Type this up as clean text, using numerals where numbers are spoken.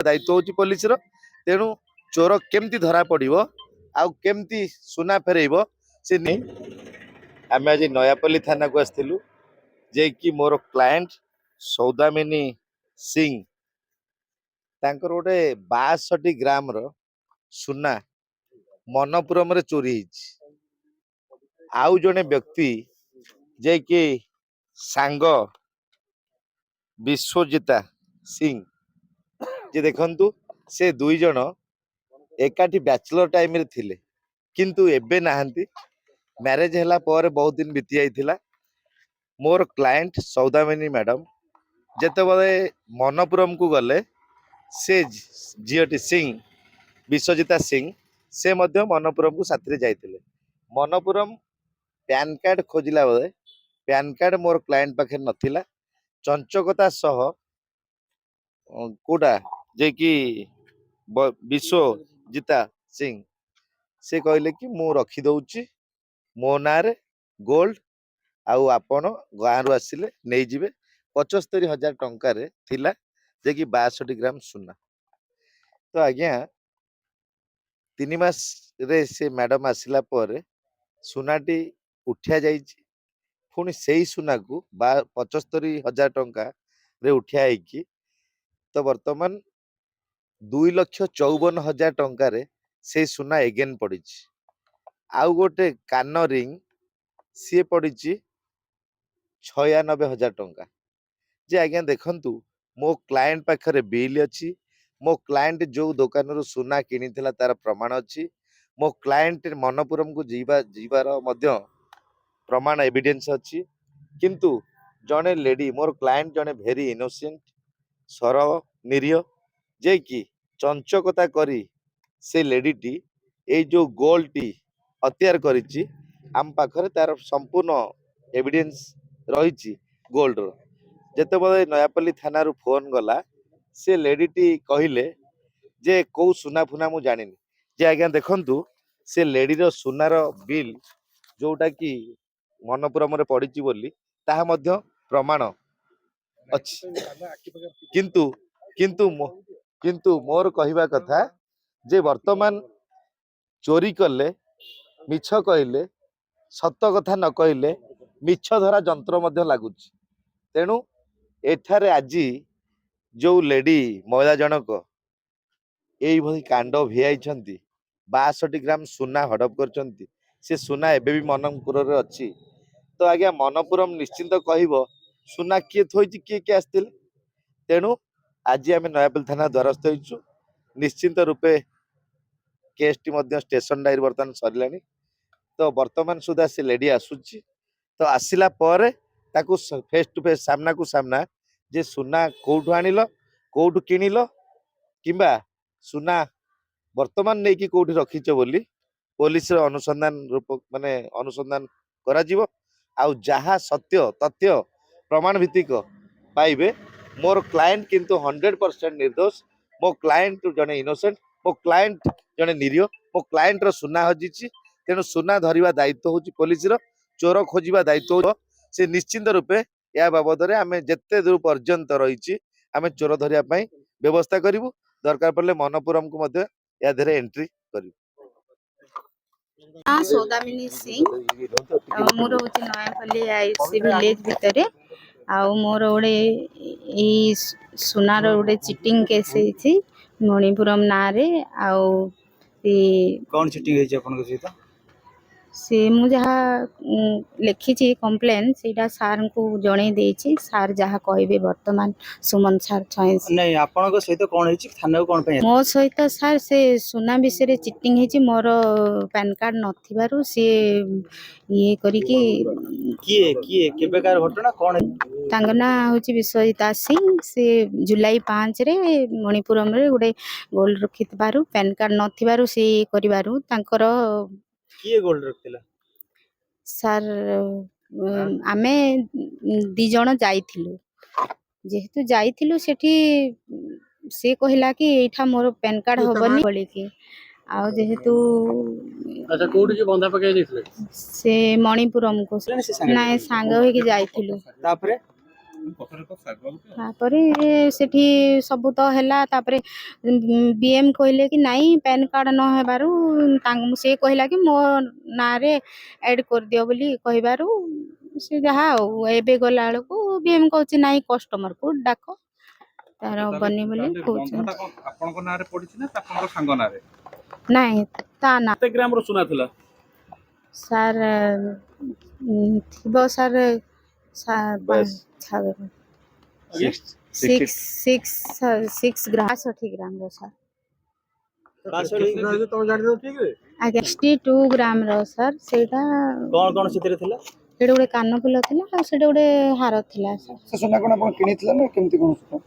दायित्व हूँ पुलिस तेणु चोर केमती धरा पड़ो आउ केमती सुना फेरब से आम आज नयापल्ली थाना को आसलु जे कि मोर क्लाएंट सौदामिनी सिंह तांकर गोटे 62 ग्राम सुना मनपुरम रे चोरी आउ जने व्यक्ति जे कि सांग विश्वजिता सिंह जे देखंतु से दुई जन एकाठी बैचलर टाइम रे थिले किंतु एबे नाहंती मैरिज हला पर बहुत दिन बीती जाइथिला मोर क्लाएंट सौदामिनी मैडम जेते बळे मनपुरम को गले से जियोटी सिंह विश्वजिता सिंह से मध्य मनपुरम को साथी जाइथिले मनपुरम पैन कार्ड खोजिला बेले पैन कार्ड मोर क्लाएंट पाखे नथिला चंचकता सह कोडा जे कि विश्वजिता सिंह से कहले कि मु रखी दउची मो नारे गोल्ड आउ आपण गाँ रु आसिले नहीं जिवे 75,000 टंका रे थिला जे कि 62 ग्राम सुना तो आज्ञा 3 मास रे से मैडम आसिला पर सुनाटी उठिया जाइछि पुणी सेही सुना को 75,000 टंका रे उठिया कि तो वर्तमान 2,54,000 टंका रे से सुना एगेन पड़ी आउ गोटे कान रिंग सी पड़ी 96,000 टंका जे आज्ञा देखंतु मो क्लाएंट पाखरे बिल अछि मो क्लाएंट जो दुकान रो सुना किनिथिला तार प्रमाण अछि मो क्लाएंट मनपुरम को जीवार मध्य प्रमाण एविडेंस अछि किंतु जने लेडी मोर क्लाएंट जने भेरी इनोसेंट सरल निरीह जे कि चंचकता करी से लेडी टी ए जो गोल्ड टी हत्यार करिछि आम पाखरे तार संपूर्ण एविडेंस रही गोल्ड रो जेते बळे नयापल्ली थाना रु फोन गला से लेडी टी कहिले जे को सुना फुना मु जानिनी जे आज्ञा देखंतु से लेडी रो सुनार बिल जोटा कि मनपुरम रे पड़िछि बोली ताहा मध्य प्रमाण अछि किंतु किंतु किंतु मोर कहवा कथा जे वर्तमान चोरी कले मिछ कहले सत कथा न कहले मिछ धरा जंत्र मध्य लागुछि तेणु एठारे आजी जो लेडी महिला जनक एई भई कांड भियाइछंती 62 ग्राम सुना हड़प करछंती से सुना एबे भी मनपुर रे अछि तो आज्ञा मनपुरम निश्चिंत कहबो सुना किए थोइछि किए आस्तिले तेणु आज आम नयापल्ली थाना द्वारस्थ होइछु निश्चिंत रूपे केस टी मध्य स्टेशन डायरी बर्तमान सरिलानी तो वर्तमान सुधा से लेडी आसुची तो आसिला पर ताकू फेस टू फेस सामना को सामना जे सुना कोठु आनिलो कोठु किनिलो किंबा सुना वर्तमान नहीं कि कोठी रखिछ बोली पुलिस अनुसंधान रूप माने अनुसंधान करा जीवो आउ जहा सत्य तथ्य प्रमाण भित्तिक पाइबे मोर क्लाएंट किंतु 100% निर्दोष मो क्लाएंट जने इनोसेंट मो क्लाएंट जने निरीह मो क्लाएंट रो सुना हजिछि तेणु सुना धरिबा दायित्व होची पुलिस रो चोर खोजिबा दायित्व से निश्चिंत रूपे या बाबद रे आमे जेते दूर पर्यंत रहिछि आमे चोर धरिया पई व्यवस्था करिवु दरकार पड़ले मनपुरम को मध्य या धरे एंट्री करिवु सौदामिनी सिंह मोर हूँ नयापल्ली आईसी विलेज भितर आउ मोर गोटे सुनार गोटे चिटिंग केस होती मणिपुरम ना रे आउ कौन चिटिंग है आपन सहित से मु जहाँ लिखी कंप्लेन सेटा सार को जणे देछि सार जहाँ कहबे वर्तमान सुमन सार छयस नहीं आपन को सहित कौन है थाना कौन पे मो सहित सार से सुना विषय चिटिंग हेछि मोर पैन कार्ड नथिबारु से ये करी कि किए किए केबेकार घटना कौन तांग ना होछि विश्वजिता सिंह से जुलाई 5 रे मणिपुरम रे गोटे गोल्ड रखितबारु पैन कार्ड नथिबारु से करिबारु तांकर किए गोल्ड रखतिला सार आमे दी जण जाइथिलु जेहेतु जाइथिलु सेठी से कहला कि एठा मोर पैन कार्ड होबनी बोली कि आ जेहेतु अच्छा कोठी के बंधा पकाई दिथले से मणिपुरम को नाय सांग होई कि जाइथिलु तापरे ତାପରେ ସେଠି ସବୁ ତ ହେଲା। ତାପରେ ବିଏମ୍ କହିଲେ କି ନାଇଁ ପ୍ୟାନ୍ କାର୍ଡ ନ ହେବାରୁ ସେ କହିଲା କି ମୋ ନାଁରେ ଆଡ୍ କରିଦିଅ ବୋଲି କହିବାରୁ ସେ ଯାହା ଆଉ ଏବେ ଗଲା ବେଳକୁ ବିଏମ୍ କହୁଛି ନାଇଁ କଷ୍ଟମରକୁ ଡାକ ତାର ବନି ବୋଲି କହୁଛନ୍ତି। ଆପଣଙ୍କ ନାଁରେ ପଡିଛି ନା ଆପଣଙ୍କ ସାଙ୍ଗ ନାଁରେ? ନାଇଁ ତା ନା କେତେ ଗ୍ରାମର ସୁନା ଥିଲା? ସାର୍ ଥିବ ସାର୍ ବାସ୍। ଆଜ୍ଞା? ସିକ୍ସ ଗ୍ରାମ 62 ଗ୍ରାମର ସାର୍। ତମେ ଜାଣିଛ ଠିକ ରେ? ଆଜ୍ଞା 62 ଗ୍ରାମର ସାର୍। ସେଇଟା କଣ ସେଥିରେ ଥିଲା? ସେଇଟା ଗୋଟେ କାନ ଫୁଲ ଥିଲା ଆଉ ସେଇଟା ଗୋଟେ ହାର ଥିଲା ସାର୍। ସେ ସୁନା କଣ ଆପଣ କିଣିଥିଲେ ନା କେମିତି କଣ?